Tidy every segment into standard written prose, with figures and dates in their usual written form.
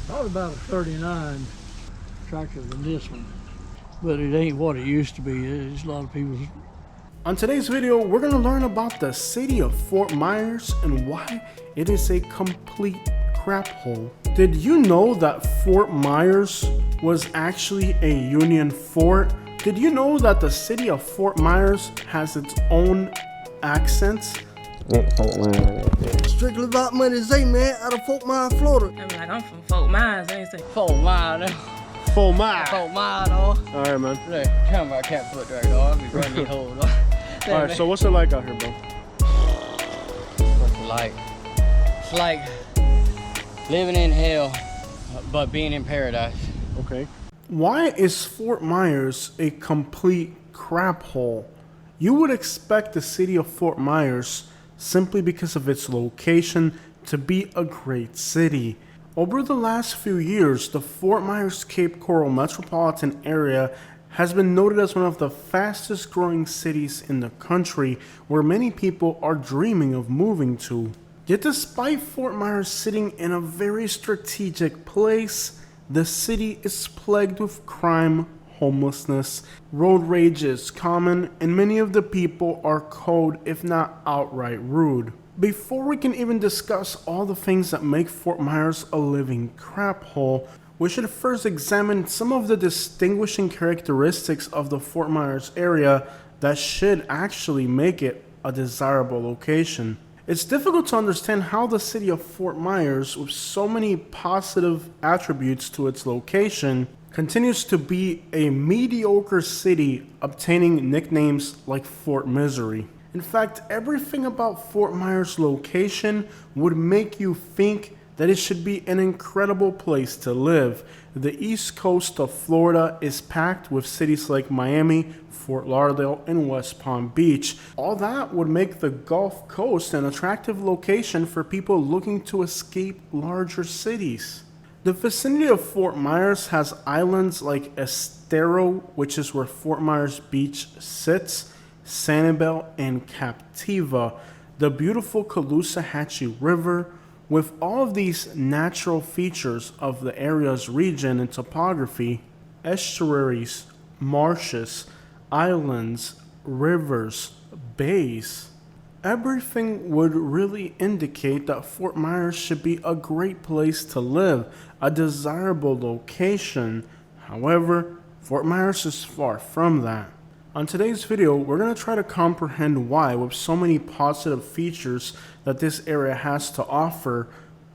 Probably about a 39 tractor than this one, but it ain't what it used to be. There's a lot of people. On today's video, we're going to learn about the city of Fort Myers and why it is a complete crap hole. Did you know that Fort Myers was actually a Union fort? Did you know that the city of Fort Myers has its own accents? Strictly about money, say man, out of Fort Myers, Florida. I'm like, I'm from Fort Myers. I ain't say Fort Myers. Fort Myers. Fort Myers, dog. All right, man. Look, camera, I can't put there, dog. I'll be running these holes, dog. All right, so what's it like out here, bro? What's it like? It's like living in hell, but being in paradise. Okay. Why is Fort Myers a complete crap hole? You would expect the city of Fort Myers, simply because of its location, to be a great city. Over the last few years, the Fort Myers Cape Coral metropolitan area has been noted as one of the fastest growing cities in the country, where many people are dreaming of moving to. Yet despite Fort Myers sitting in a very strategic place, the city is plagued with crime, homelessness, road rage is common, and many of the people are cold, if not outright rude. Before we can even discuss all the things that make Fort Myers a living crap hole, we should first examine some of the distinguishing characteristics of the Fort Myers area that should actually make it a desirable location. It's difficult to understand how the city of Fort Myers, with so many positive attributes to its location, continues to be a mediocre city, obtaining nicknames like Fort Misery. In fact, everything about Fort Myers' location would make you think that it should be an incredible place to live. The east coast of Florida is packed with cities like Miami, Fort Lauderdale, and West Palm Beach. All that would make the Gulf Coast an attractive location for people looking to escape larger cities. The vicinity of Fort Myers has islands like Estero, which is where Fort Myers Beach sits, Sanibel, and Captiva, the beautiful Caloosahatchee River. With all of these natural features of the area's region and topography, estuaries, marshes, islands, rivers, bays, everything would really indicate that Fort Myers should be a great place to live, a desirable location. However, Fort Myers is far from that. On today's video, we're going to try to comprehend why, with so many positive features that this area has to offer,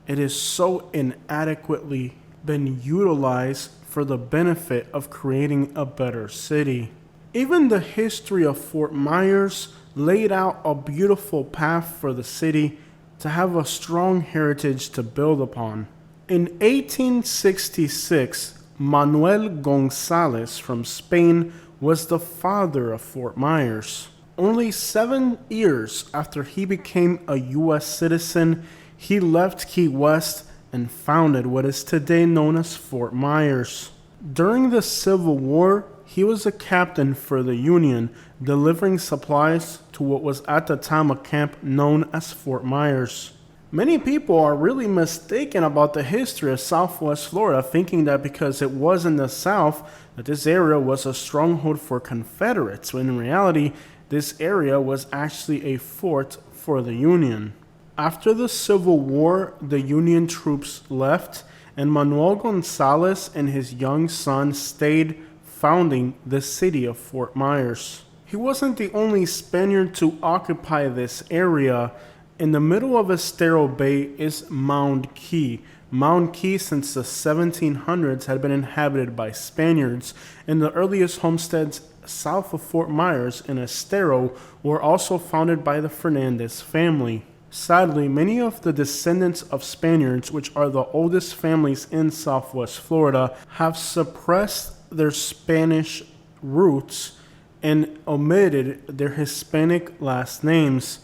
it is so inadequately been utilized for the benefit of creating a better city. Even the history of Fort Myers laid out a beautiful path for the city to have a strong heritage to build upon. In 1866, Manuel Gonzalez from Spain was the father of Fort Myers. Only 7 years after he became a U.S. citizen, he left Key West and founded what is today known as Fort Myers. During the Civil War, he was a captain for the Union, delivering supplies to what was at the time a camp known as Fort Myers. Many people are really mistaken about the history of Southwest Florida, thinking that because it was in the South, that this area was a stronghold for Confederates, when in reality, this area was actually a fort for the Union. After the Civil War, the Union troops left, and Manuel Gonzalez and his young son stayed, founding the city of Fort Myers. He wasn't the only Spaniard to occupy this area. In the middle of Estero Bay is Mound Key. Mound Key, since the 1700s, had been inhabited by Spaniards, and the earliest homesteads south of Fort Myers in Estero were also founded by the Fernandez family. Sadly, many of the descendants of Spaniards, which are the oldest families in Southwest Florida, have suppressed their Spanish roots and omitted their Hispanic last names.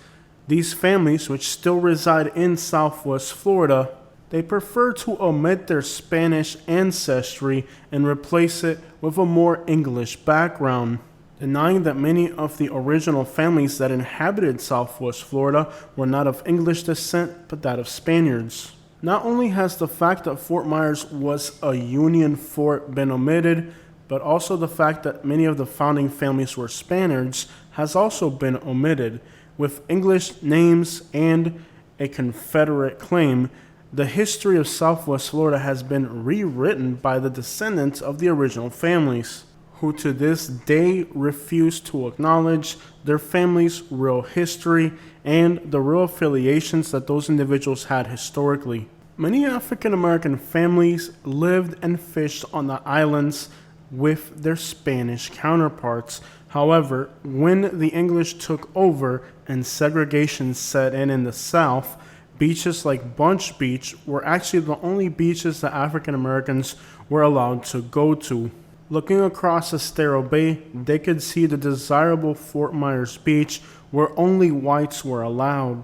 These families, which still reside in Southwest Florida, they prefer to omit their Spanish ancestry and replace it with a more English background, denying that many of the original families that inhabited Southwest Florida were not of English descent but that of Spaniards. Not only has the fact that Fort Myers was a Union fort been omitted, but also the fact that many of the founding families were Spaniards has also been omitted. With English names and a Confederate claim, the history of Southwest Florida has been rewritten by the descendants of the original families, who to this day refuse to acknowledge their family's real history and the real affiliations that those individuals had historically. Many African American families lived and fished on the islands with their Spanish counterparts. However, when the English took over and segregation set in the South, beaches like Bunch Beach were actually the only beaches that African Americans were allowed to go to. Looking across Estero Bay, they could see the desirable Fort Myers Beach where only whites were allowed.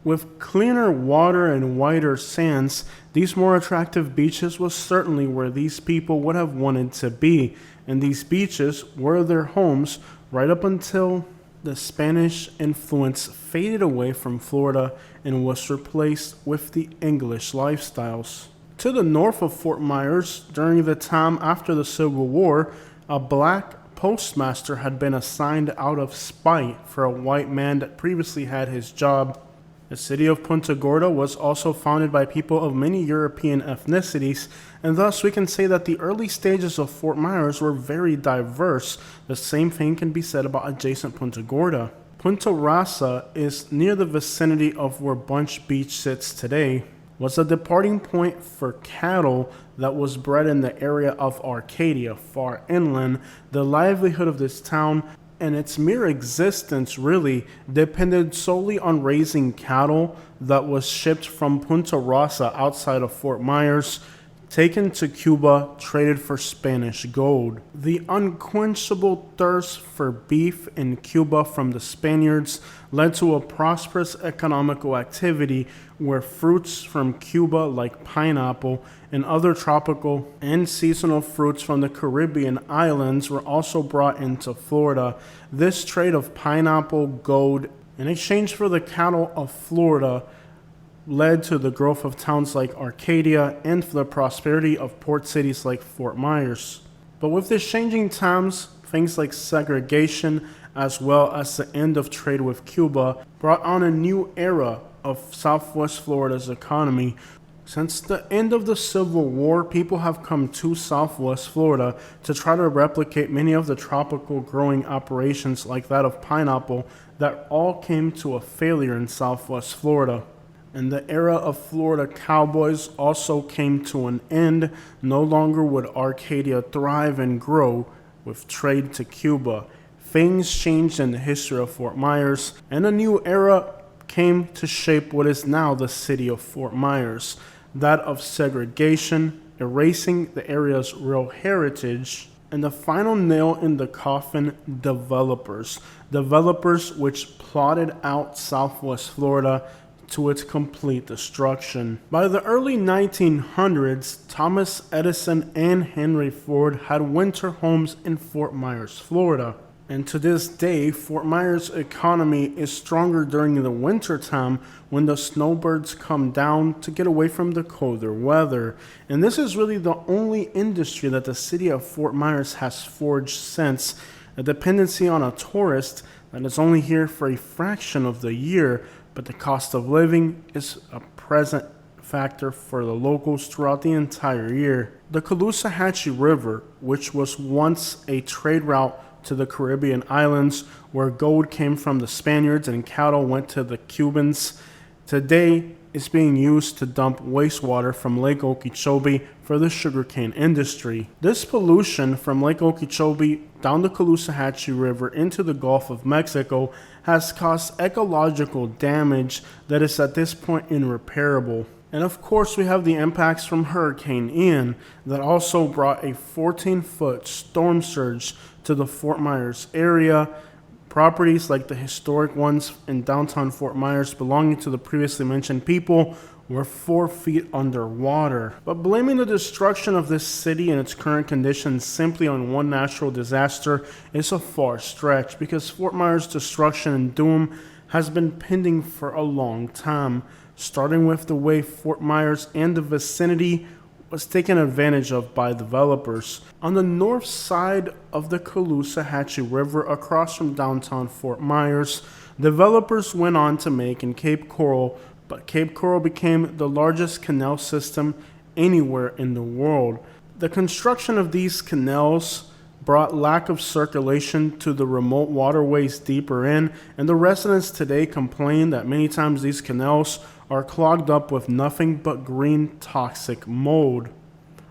With cleaner water and whiter sands, these more attractive beaches was certainly where these people would have wanted to be, and these beaches were their homes right up until the Spanish influence faded away from Florida and was replaced with the English lifestyles. To the north of Fort Myers, during the time after the Civil War, a black postmaster had been assigned out of spite for a white man that previously had his job. The city of Punta Gorda was also founded by people of many European ethnicities, and thus we can say that the early stages of Fort Myers were very diverse. The same thing can be said about adjacent Punta Gorda. Punta Rasa is near the vicinity of where Bunch Beach sits today, was a departing point for cattle that was bred in the area of Arcadia, far inland. The livelihood of this town and its mere existence really depended solely on raising cattle that was shipped from Punta Rasa outside of Fort Myers, taken to Cuba, traded for Spanish gold. The unquenchable thirst for beef in Cuba from the Spaniards led to a prosperous economical activity where fruits from Cuba like pineapple and other tropical and seasonal fruits from the Caribbean islands were also brought into Florida. This trade of pineapple, gold, in exchange for the cattle of Florida led to the growth of towns like Arcadia and for the prosperity of port cities like Fort Myers. But with the changing times, things like segregation as well as the end of trade with Cuba brought on a new era of Southwest Florida's economy. Since the end of the Civil War, people have come to Southwest Florida to try to replicate many of the tropical growing operations like that of pineapple that all came to a failure in Southwest Florida. And the era of Florida cowboys also came to an end. No longer would Arcadia thrive and grow with trade to Cuba. Things changed in the history of Fort Myers, and a new era came to shape what is now the city of Fort Myers, that of segregation, erasing the area's real heritage, and the final nail in the coffin, developers. Developers which plotted out Southwest Florida to its complete destruction. By the early 1900s, Thomas Edison and Henry Ford had winter homes in Fort Myers, Florida. And to this day, Fort Myers' economy is stronger during the winter time when the snowbirds come down to get away from the colder weather. And this is really the only industry that the city of Fort Myers has forged since a dependency on a tourist that is only here for a fraction of the year, but the cost of living is a present factor for the locals throughout the entire year. The Caloosahatchee River, which was once a trade route to the Caribbean islands where gold came from the Spaniards and cattle went to the Cubans, today is being used to dump wastewater from Lake Okeechobee for the sugarcane industry. This pollution from Lake Okeechobee down the Caloosahatchee River into the Gulf of Mexico has caused ecological damage that is at this point irreparable. And of course, we have the impacts from Hurricane Ian that also brought a 14-foot storm surge to the Fort Myers area. Properties like the historic ones in downtown Fort Myers belonging to the previously mentioned people were 4 feet underwater. But blaming the destruction of this city and its current conditions simply on one natural disaster is a far stretch, because Fort Myers' destruction and doom has been pending for a long time. starting with the way Fort Myers and the vicinity was taken advantage of by developers. On the north side of the Caloosahatchee River across from downtown Fort Myers, developers went on to make in Cape Coral, but Cape Coral became the largest canal system anywhere in the world. The construction of these canals brought lack of circulation to the remote waterways deeper in, and the residents today complain that many times these canals are clogged up with nothing but green toxic mold,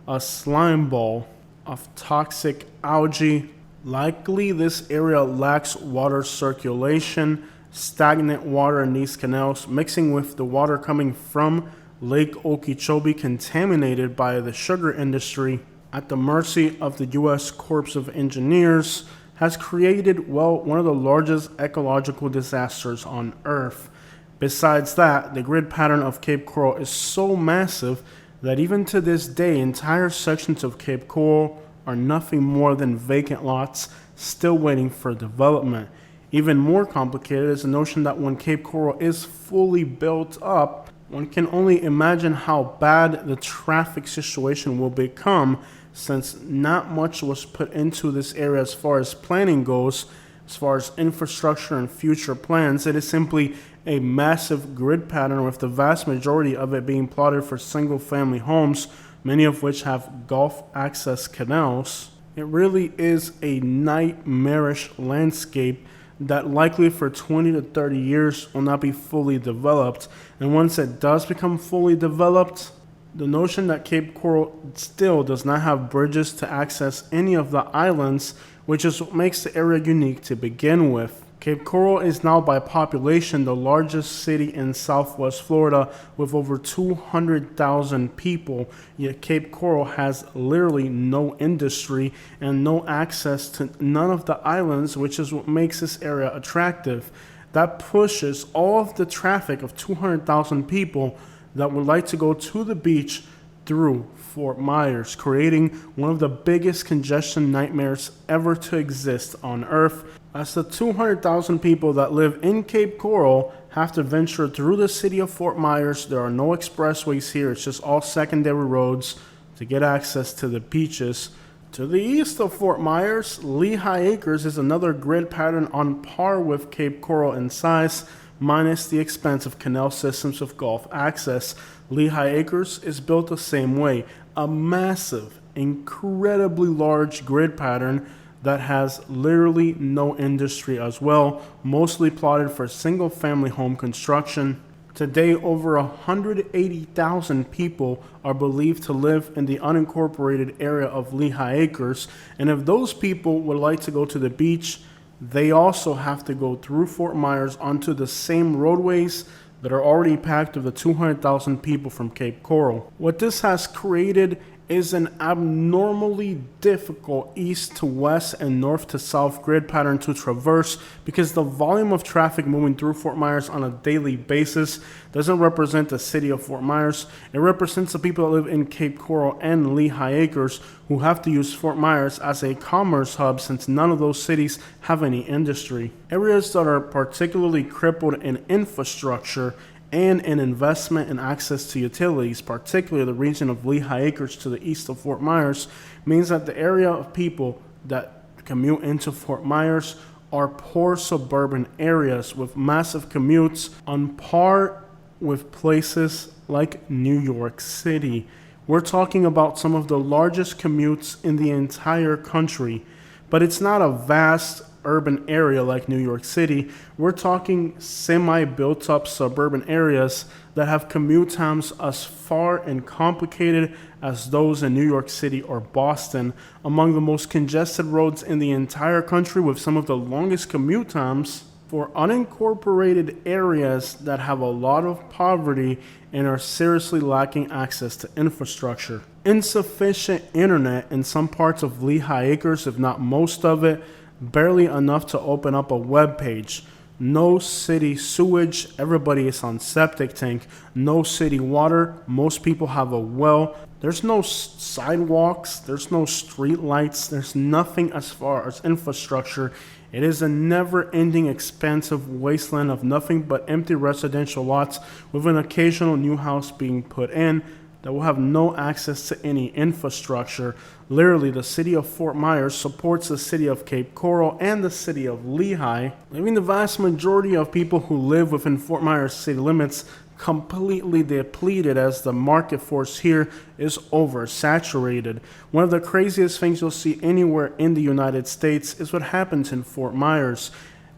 a slime ball of toxic algae. Likely this area lacks water circulation, stagnant water in these canals mixing with the water coming from Lake Okeechobee contaminated by the sugar industry at the mercy of the U.S. Corps of Engineers has created, well, one of the largest ecological disasters on Earth. Besides that, the grid pattern of Cape Coral is so massive that even to this day, entire sections of Cape Coral are nothing more than vacant lots still waiting for development. Even more complicated is the notion that when Cape Coral is fully built up, one can only imagine how bad the traffic situation will become, since not much was put into this area as far as planning goes. As far as infrastructure and future plans, it is simply a massive grid pattern, with the vast majority of it being plotted for single-family homes, many of which have Gulf access canals. It really is a nightmarish landscape that likely for 20 to 30 years will not be fully developed. And once it does become fully developed, the notion that Cape Coral still does not have bridges to access any of the islands, which is what makes the area unique to begin with. Cape Coral is now by population the largest city in Southwest Florida with over 200,000 people, yet Cape Coral has literally no industry and no access to none of the islands, which is what makes this area attractive. That pushes all of the traffic of 200,000 people that would like to go to the beach through Fort Myers, creating one of the biggest congestion nightmares ever to exist on Earth, as the 200,000 people that live in Cape Coral have to venture through the city of Fort Myers. There are no expressways here, it's just all secondary roads to get access to the beaches. To the east of Fort Myers, Lehigh Acres is another grid pattern on par with Cape Coral in size, minus the expansive canal systems of Gulf access. Lehigh Acres is built the same way, a massive, incredibly large grid pattern that has literally no industry as well, mostly plotted for single-family home construction. Today, over 180,000 people are believed to live in the unincorporated area of Lehigh Acres, and if those people would like to go to the beach, they also have to go through Fort Myers onto the same roadways that are already packed with the 200,000 people from Cape Coral. What this has created is an abnormally difficult east to west and north to south grid pattern to traverse, because the volume of traffic moving through Fort Myers on a daily basis doesn't represent the city of Fort Myers. It represents the people that live in Cape Coral and Lehigh Acres, who have to use Fort Myers as a commerce hub, since none of those cities have any industry. Areas that are particularly crippled in infrastructure and in investment and access to utilities, particularly the region of Lehigh Acres to the east of Fort Myers, means that the area of people that commute into Fort Myers are poor suburban areas with massive commutes on par with places like New York City. We're talking about some of the largest commutes in the entire country, but it's not a vast urban area like New York City. We're talking semi-built up suburban areas that have commute times as far and complicated as those in New York City or Boston, among the most congested roads in the entire country, with some of the longest commute times for unincorporated areas that have a lot of poverty and are seriously lacking access to infrastructure. Insufficient internet in some parts of Lehigh Acres, if not most of it, barely enough to open up a web page. No city sewage, everybody is on septic tank. No city water, most people have a well. There's no sidewalks, there's no street lights, there's nothing as far as infrastructure It is a never-ending expansive wasteland of nothing but empty residential lots with an occasional new house being put in that will have no access to any infrastructure. Literally, the city of Fort Myers supports the city of Cape Coral and the city of Lehigh, leaving the vast majority of people who live within Fort Myers city limits completely depleted as the market force here is oversaturated. One of the craziest things you'll see anywhere in the United States is what happens in Fort Myers,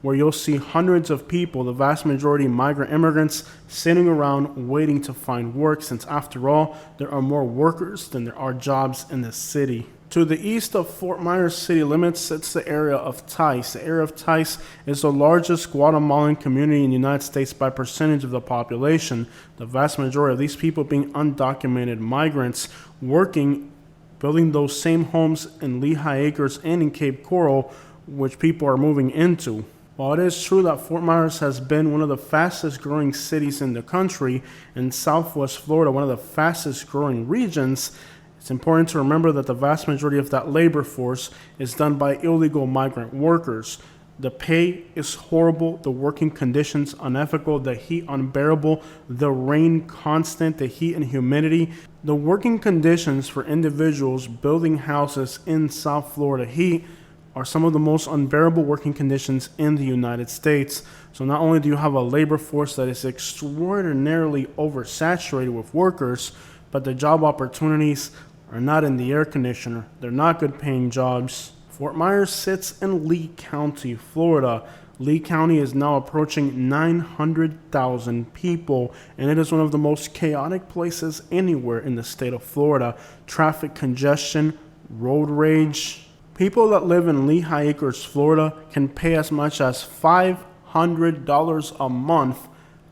where you'll see hundreds of people, the vast majority migrant immigrants, sitting around waiting to find work, since after all, there are more workers than there are jobs in the city. To the east of Fort Myers city limits sits the area of Tice. The area of Tice is the largest Guatemalan community in the United States by percentage of the population, the vast majority of these people being undocumented migrants working, building those same homes in Lehigh Acres and in Cape Coral, which people are moving into. While it is true that Fort Myers has been one of the fastest growing cities in the country, and Southwest Florida one of the fastest growing regions, it's important to remember that the vast majority of that labor force is done by illegal migrant workers. The pay is horrible, the working conditions unethical, the heat unbearable, the rain constant, the heat and humidity. The working conditions for individuals building houses in South Florida heat are some of the most unbearable working conditions in the United States. So not only do you have a labor force that is extraordinarily oversaturated with workers, but the job opportunities are not in the air conditioner. They're not good paying jobs. Fort Myers sits in Lee County, Florida. Lee County is now approaching 900,000 people, and it is one of the most chaotic places anywhere in the state of Florida. Traffic congestion, road rage. People that live in Lehigh Acres, Florida can pay as much as $500 a month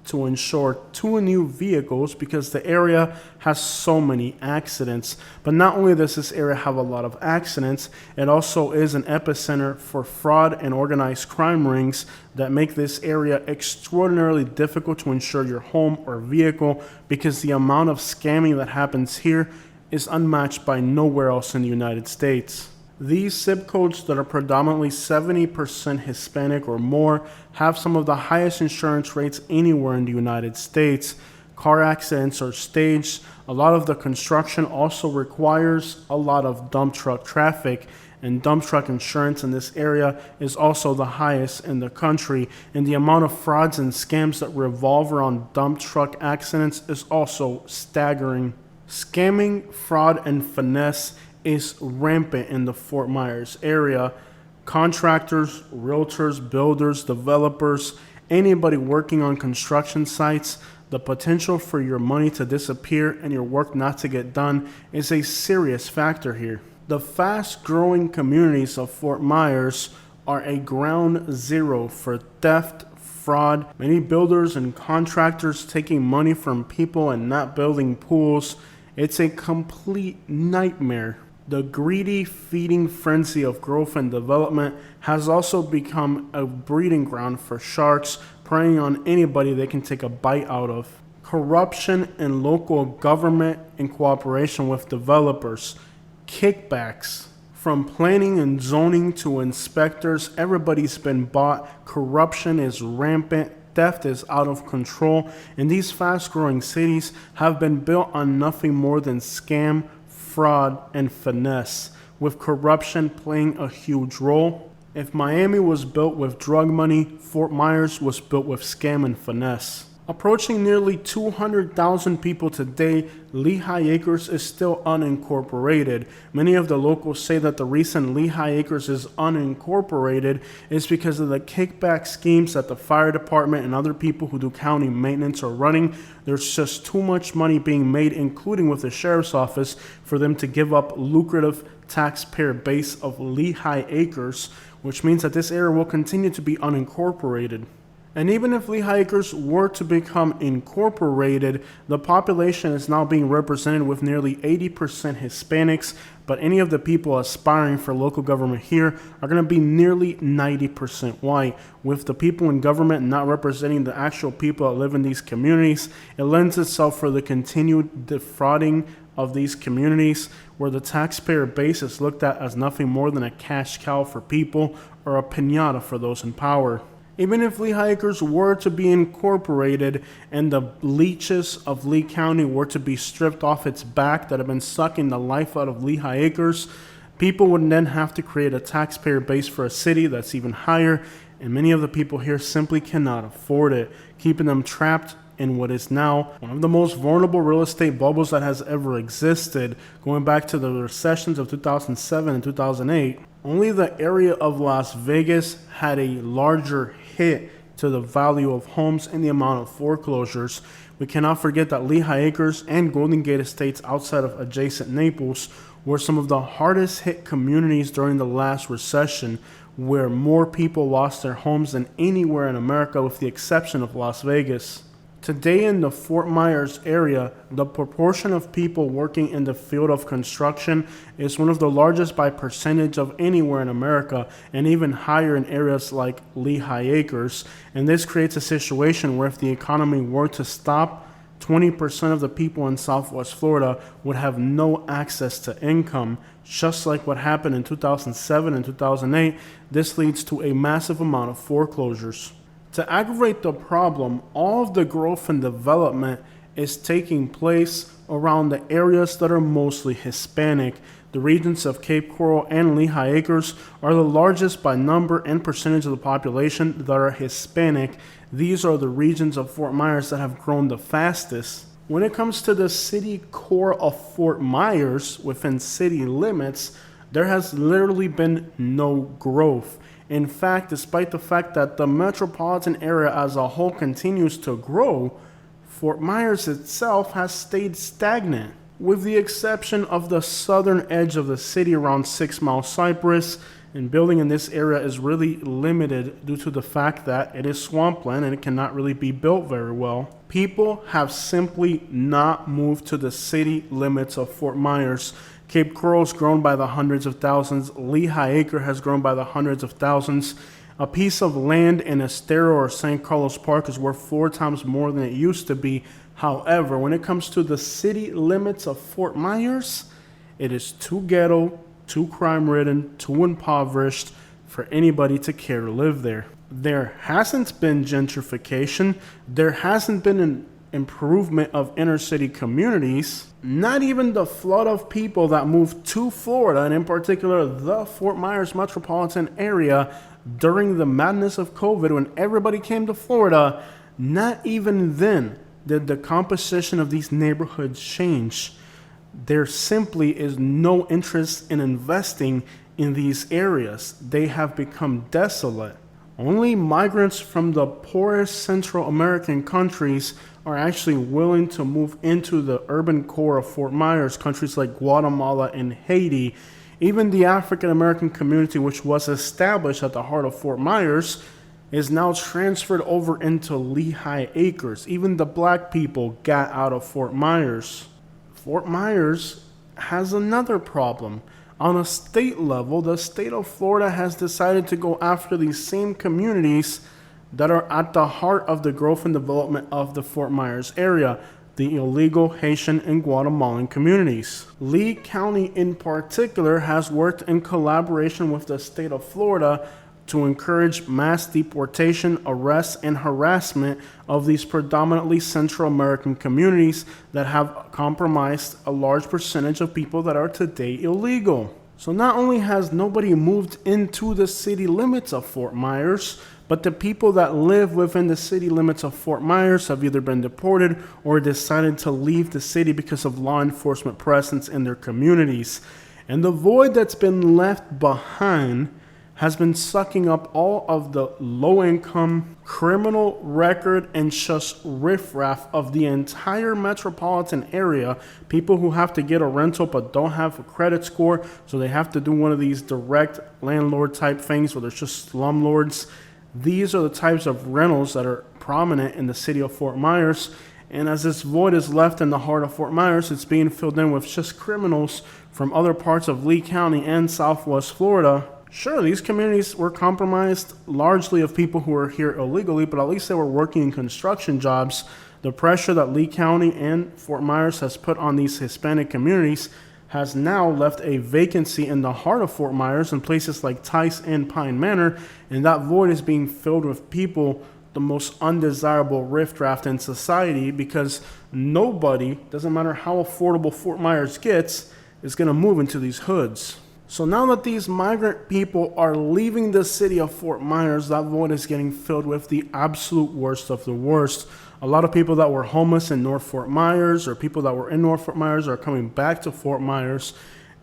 to insure 2 new vehicles because the area has so many accidents. But not only does this area have a lot of accidents, it also is an epicenter for fraud and organized crime rings that make this area extraordinarily difficult to insure your home or vehicle, because the amount of scamming that happens here is unmatched by nowhere else in the United States. These zip codes that are predominantly 70% Hispanic or more have some of the highest insurance rates anywhere in the United States. Car accidents are staged. A lot of the construction also requires a lot of dump truck traffic, and dump truck insurance in this area is also the highest in the country. And the amount of frauds and scams that revolve around dump truck accidents is also staggering. Scamming, fraud, and finesse is rampant in the Fort Myers area. Contractors, realtors, builders, developers, anybody working on construction sites, the potential for your money to disappear and your work not to get done is a serious factor here. The fast-growing communities of Fort Myers are a ground zero for theft, fraud, many builders and contractors taking money from people and not building pools. It's a complete nightmare. The greedy feeding frenzy of growth and development has also become a breeding ground for sharks, preying on anybody they can take a bite out of. Corruption in local government in cooperation with developers. Kickbacks. From planning and zoning to inspectors, everybody's been bought. Corruption is rampant. Theft is out of control. And these fast-growing cities have been built on nothing more than scam, fraud, and finesse, with corruption playing a huge role. If Miami was built with drug money, Fort Myers was built with scam and finesse. Approaching nearly 200,000 people today, Lehigh Acres is still unincorporated. Many of the locals say that the reason Lehigh Acres is unincorporated is because of the kickback schemes that the fire department and other people who do county maintenance are running. There's just too much money being made, including with the sheriff's office, for them to give up lucrative taxpayer base of Lehigh Acres, which means that this area will continue to be unincorporated. And even if Lehigh Acres were to become incorporated, the population is now being represented with nearly 80% Hispanics, but any of the people aspiring for local government here are going to be nearly 90% white. With the people in government not representing the actual people that live in these communities, it lends itself for the continued defrauding of these communities where the taxpayer base is looked at as nothing more than a cash cow for people or a piñata for those in power. Even if Lehigh Acres were to be incorporated and the leeches of Lee County were to be stripped off its back that have been sucking the life out of Lehigh Acres, people would then have to create a taxpayer base for a city that's even higher, and many of the people here simply cannot afford it, keeping them trapped in what is now one of the most vulnerable real estate bubbles that has ever existed, going back to the recessions of 2007 and 2008. Only the area of Las Vegas had a larger hit to the value of homes and the amount of foreclosures. We cannot forget that Lehigh Acres and Golden Gate Estates outside of adjacent Naples were some of the hardest hit communities during the last recession, where more people lost their homes than anywhere in America with the exception of Las Vegas. Today in the Fort Myers area, the proportion of people working in the field of construction is one of the largest by percentage of anywhere in America, and even higher in areas like Lehigh Acres. And this creates a situation where if the economy were to stop, 20% of the people in Southwest Florida would have no access to income. Just like what happened in 2007 and 2008, this leads to a massive amount of foreclosures. To aggravate the problem, all of the growth and development is taking place around the areas that are mostly Hispanic. The regions of Cape Coral and Lehigh Acres are the largest by number and percentage of the population that are Hispanic. These are the regions of Fort Myers that have grown the fastest. When it comes to the city core of Fort Myers, within city limits, there has literally been no growth. In fact, despite the fact that the metropolitan area as a whole continues to grow, Fort Myers itself has stayed stagnant. With the exception of the southern edge of the city around 6 Mile Cypress, and building in this area is really limited due to the fact that it is swampland and it cannot really be built very well. People have simply not moved to the city limits of Fort Myers. Cape Coral's grown by the hundreds of thousands. Lehigh Acre has grown by the hundreds of thousands. A piece of land in Estero or St. Carlos Park is worth 4 times more than it used to be. However, when it comes to the city limits of Fort Myers, it is too ghetto, too crime-ridden, too impoverished for anybody to care to live there. There hasn't been gentrification. There hasn't been an improvement of inner city communities. Not even the flood of people that moved to Florida, and in particular the Fort Myers metropolitan area during the madness of COVID when everybody came to Florida, not even then did the composition of these neighborhoods change. There simply is no interest in investing in these areas. They have become desolate. Only migrants from the poorest Central American countries are actually willing to move into the urban core of Fort Myers, countries like Guatemala and Haiti. Even the African American community, which was established at the heart of Fort Myers, is now transferred over into Lehigh Acres. Even the black people got out of Fort Myers. Fort Myers has another problem. On a state level, the state of Florida has decided to go after these same communities that are at the heart of the growth and development of the Fort Myers area, the illegal Haitian and Guatemalan communities. Lee County in particular has worked in collaboration with the state of Florida to encourage mass deportation, arrest, and harassment of these predominantly Central American communities that have compromised a large percentage of people that are today illegal. So not only has nobody moved into the city limits of Fort Myers, but the people that live within the city limits of Fort Myers have either been deported or decided to leave the city because of law enforcement presence in their communities. And the void that's been left behind has been sucking up all of the low-income, criminal record, and just riffraff of the entire metropolitan area. People who have to get a rental but don't have a credit score, so they have to do one of these direct landlord-type things where there's just slumlords. These are the types of rentals that are prominent in the city of Fort Myers. And as this void is left in the heart of Fort Myers, it's being filled in with just criminals from other parts of Lee County and Southwest Florida. Sure, these communities were compromised largely of people who were here illegally, but at least they were working in construction jobs The pressure that Lee County and Fort Myers has put on these Hispanic communities has now left a vacancy in the heart of Fort Myers in places like Tice and Pine Manor, and that void is being filled with people, the most undesirable riffraff in society, because nobody, doesn't matter how affordable Fort Myers gets, is going to move into these hoods. So now that these migrant people are leaving the city of Fort Myers, that void is getting filled with the absolute worst of the worst. A lot of people that were homeless in North Fort Myers, or people that were in North Fort Myers, are coming back to Fort Myers,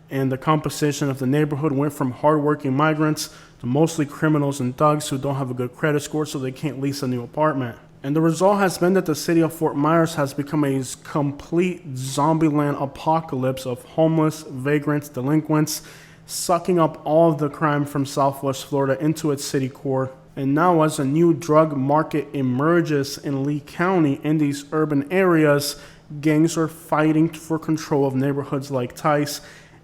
and the composition of the neighborhood went from hardworking migrants to mostly criminals and thugs who don't have a good credit score, so they can't lease a new apartment. And the result has been that the city of Fort Myers has become a complete zombie-land apocalypse of homeless, vagrants, delinquents, sucking up all of the crime from Southwest Florida into its city core. And now, as a new drug market emerges in Lee County, in these urban areas, gangs are fighting for control of neighborhoods like Tice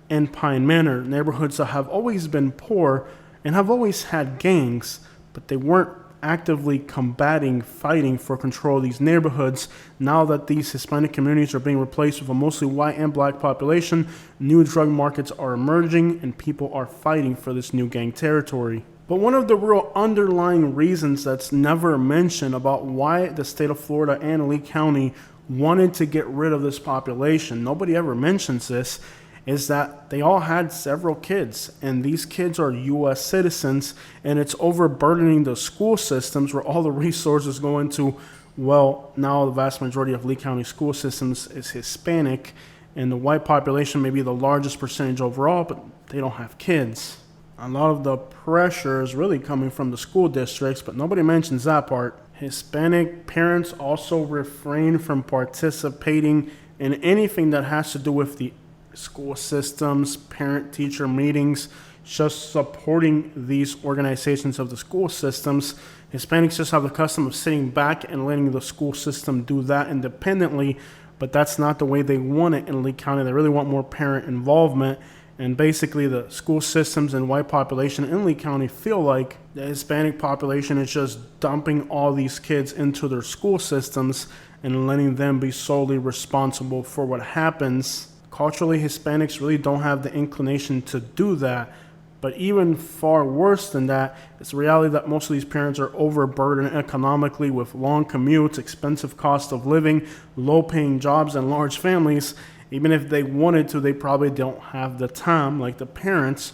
and Pine Manor, neighborhoods that have always been poor and have always had gangs, but they weren't actively fighting for control of these neighborhoods. Now that these Hispanic communities are being replaced with a mostly white and black population, new drug markets are emerging and people are fighting for this new gang territory. But one of the real underlying reasons that's never mentioned about why the state of Florida and Lee County wanted to get rid of this population, nobody ever mentions this, is that they all had several kids, and these kids are U.S. citizens, and it's overburdening the school systems where all the resources go into. Well, now the vast majority of Lee County school systems is Hispanic, and the white population may be the largest percentage overall, but they don't have kids. A lot of the pressure is really coming from the school districts, but nobody mentions that part. Hispanic parents also refrain from participating in anything that has to do with the school systems, parent-teacher meetings, just supporting these organizations of the school systems. Hispanics just have the custom of sitting back and letting the school system do that independently, but that's not the way they want it in Lee County. They really want more parent involvement, and basically the school systems and white population in Lee County feel like the Hispanic population is just dumping all these kids into their school systems and letting them be solely responsible for what happens. Culturally, Hispanics really don't have the inclination to do that. But even far worse than that, it's the reality that most of these parents are overburdened economically with long commutes, expensive cost of living, low-paying jobs, and large families. Even if they wanted to, they probably don't have the time, like the parents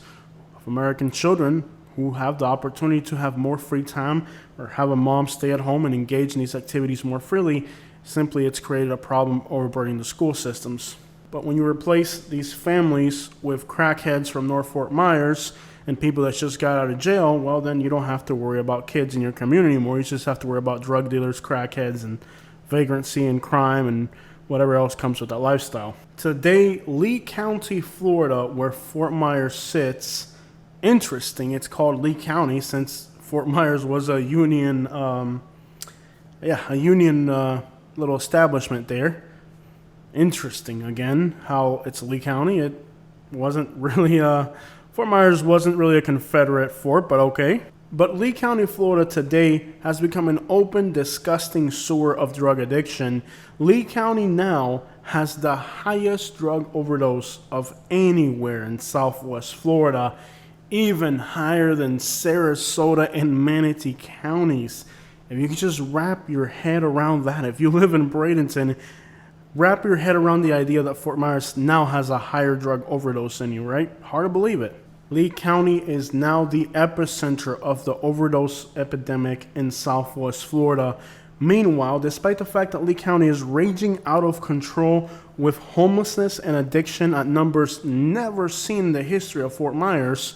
of American children who have the opportunity to have more free time or have a mom stay at home and engage in these activities more freely. Simply, it's created a problem overburdening the school systems. But when you replace these families with crackheads from North Fort Myers and people that just got out of jail, well, then you don't have to worry about kids in your community anymore. You just have to worry about drug dealers, crackheads, and vagrancy and crime and whatever else comes with that lifestyle. Today, Lee County, Florida, where Fort Myers sits, interesting, it's called Lee County since Fort Myers was a union little establishment there. Interesting, again, how it's Lee County. It wasn't really Fort Myers wasn't really a Confederate fort, but okay. But Lee County, Florida today has become an open, disgusting sewer of drug addiction. Lee County now has the highest drug overdose of anywhere in Southwest Florida, even higher than Sarasota and Manatee counties. If you could just wrap your head around that, if you live in Bradenton, wrap your head around the idea that Fort Myers now has a higher drug overdose than you, right? Hard to believe it. Lee County is now the epicenter of the overdose epidemic in Southwest Florida. Meanwhile, despite the fact that Lee County is raging out of control with homelessness and addiction at numbers never seen in the history of Fort Myers,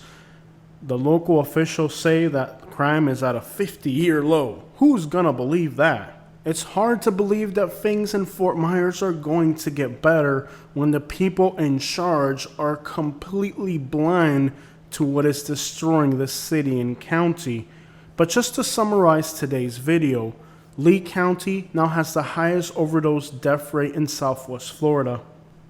the local officials say that crime is at a 50-year low. Who's gonna believe that? It's hard to believe that things in Fort Myers are going to get better when the people in charge are completely blind to what is destroying the city and county. But just to summarize today's video, Lee County now has the highest overdose death rate in Southwest Florida.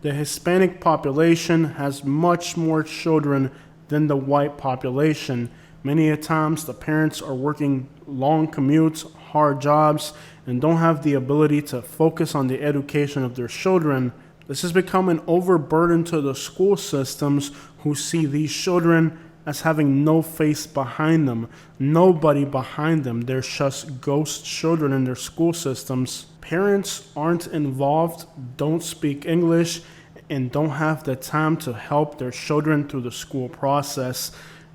The Hispanic population has much more children than the white population. Many a times the parents are working long commutes, hard jobs and don't have the ability to focus on the education of their children. This has become an overburden to the school systems who see these children as having no face behind them, nobody behind them. They're just ghost children in their school systems. Parents aren't involved, don't speak English, and don't have the time to help their children through the school process.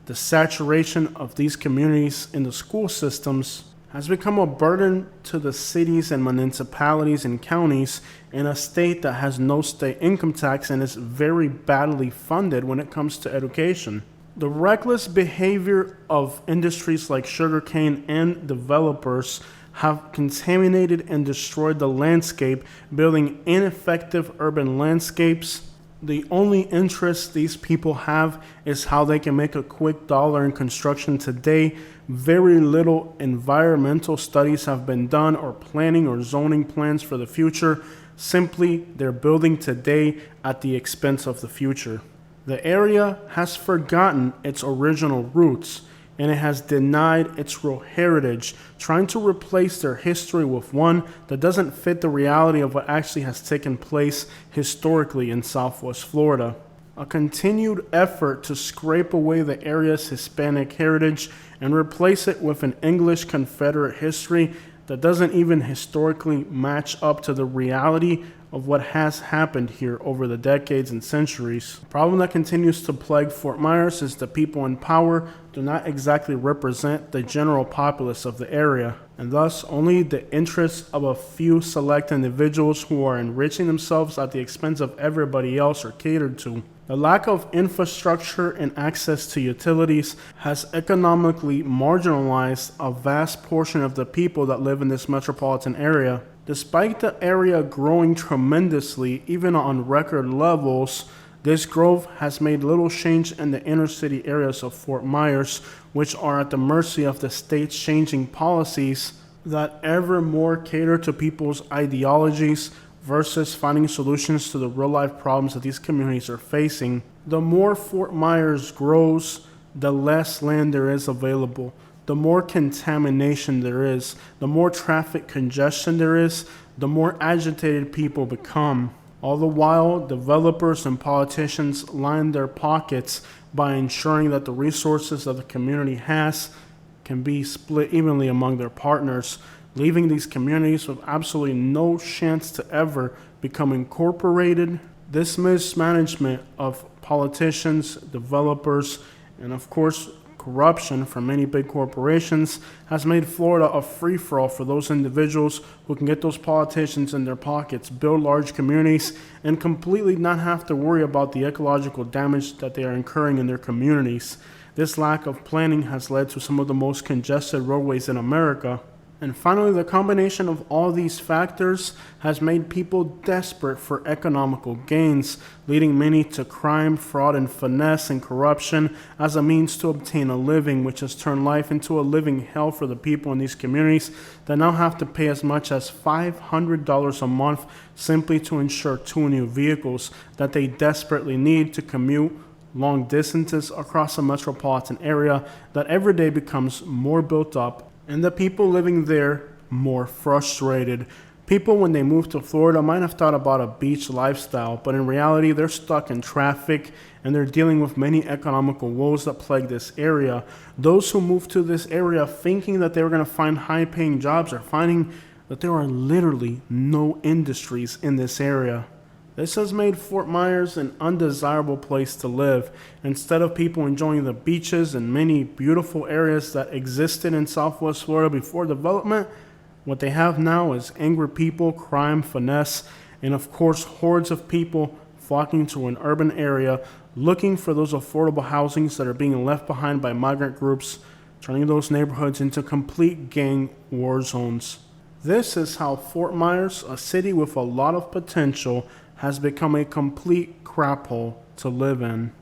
The saturation of these communities in the school systems has become a burden to the cities and municipalities and counties in a state that has no state income tax and is very badly funded when it comes to education. The reckless behavior of industries like sugarcane and developers have contaminated and destroyed the landscape, building ineffective urban landscapes. The only interest these people have is how they can make a quick dollar in construction today. Very little environmental studies have been done or planning or zoning plans for the future. Simply, they're building today at the expense of the future. The area has forgotten its original roots, and it has denied its real heritage, trying to replace their history with one that doesn't fit the reality of what actually has taken place historically in Southwest Florida. A continued effort to scrape away the area's Hispanic heritage and replace it with an English Confederate history that doesn't even historically match up to the reality of what has happened here over the decades and centuries. The problem that continues to plague Fort Myers is the people in power do not exactly represent the general populace of the area, and thus only the interests of a few select individuals who are enriching themselves at the expense of everybody else are catered to. The lack of infrastructure and access to utilities has economically marginalized a vast portion of the people that live in this metropolitan area. Despite the area growing tremendously, even on record levels, this growth has made little change in the inner city areas of Fort Myers, which are at the mercy of the state's changing policies that ever more cater to people's ideologies versus finding solutions to the real-life problems that these communities are facing. The more Fort Myers grows, the less land there is available. The more contamination there is, the more traffic congestion there is, the more agitated people become. All the while, developers and politicians line their pockets by ensuring that the resources that the community has can be split evenly among their partners, leaving these communities with absolutely no chance to ever become incorporated. This mismanagement of politicians, developers, and of course, corruption from many big corporations has made Florida a free-for-all for those individuals who can get those politicians in their pockets, build large communities, and completely not have to worry about the ecological damage that they are incurring in their communities. This lack of planning has led to some of the most congested roadways in America. And finally, the combination of all these factors has made people desperate for economical gains, leading many to crime, fraud, and finesse and corruption as a means to obtain a living, which has turned life into a living hell for the people in these communities that now have to pay as much as $500 a month simply to insure 2 new vehicles that they desperately need to commute long distances across a metropolitan area that every day becomes more built up, and the people living there more frustrated. People, when they moved to Florida, might have thought about a beach lifestyle, but in reality, they're stuck in traffic and they're dealing with many economical woes that plague this area. Those who moved to this area thinking that they were going to find high-paying jobs are finding that there are literally no industries in this area. This has made Fort Myers an undesirable place to live. Instead of people enjoying the beaches and many beautiful areas that existed in Southwest Florida before development, what they have now is angry people, crime, finesse, and of course hordes of people flocking to an urban area looking for those affordable housings that are being left behind by migrant groups, turning those neighborhoods into complete gang war zones. This is how Fort Myers, a city with a lot of potential, has become a complete crap hole to live in.